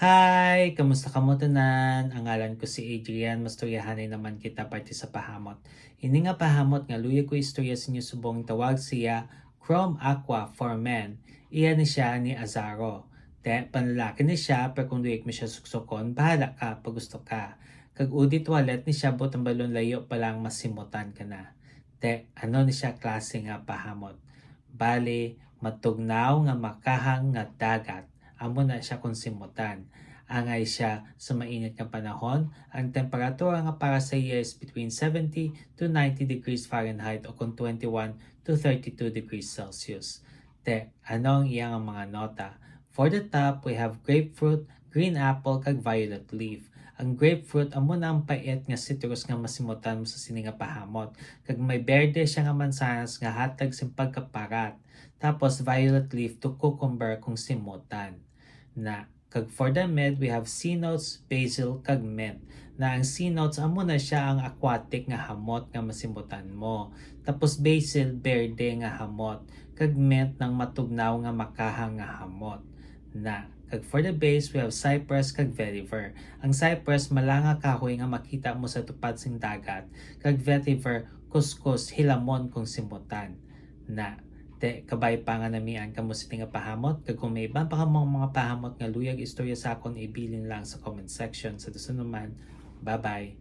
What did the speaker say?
Hi! Kamusta ka mo tanan? Ang ngalan ko si Adrian, masturyahanay naman kita parte sa pahamot. Ini nga pahamot nga luya ko istorya sa inyo subong tawag siya Chrome Aqua for Men. Iya ni siya ni Azaro. Te, panlalaki ni siya, pero kung luyak mo siya suksokon, bahala ka pag gusto ka. Kag udit wallet ni siya butang balon layo palang masimutan ka na. Te, ano ni siya klase nga pahamot? Bali, matugnaw nga makahang nga dagat amo na siya kung simutan. Angay siya sa mainit nga panahon. Ang temperatura nga para sa iya is between 70 to 90 degrees Fahrenheit o kung 21 to 32 degrees Celsius. Te, ano ang iyang mga nota? For the top, we have grapefruit, green apple, kag violet leaf. Ang grapefruit, amo na ang pait nga citrus nga masimutan mo sa sini nga pahamot. Kag may berde siya nga mansanas nga hatag simpag kaparat. Tapos violet leaf to cucumber kung simutan na kag for the med we have sea notes, basil kag mint na ang sea notes amo na siya ang aquatic nga hamot nga masimutan mo, tapos basil berde nga hamot kag mint ng matugnaw nga makahang nga hamot na kag for the base we have cypress kag vetiver. Ang cypress malanga kahoy nga makita mo sa tupad sing dagat, kag vetiver kuskus hilamon kung simutan na te kabay pa nga namian kamo sa nga pahamot. Kag kung may ibang pa kamong mga pahamot nga luyag istorya sa akon, ibilin lang sa comment section. Sa dusun naman, bye bye.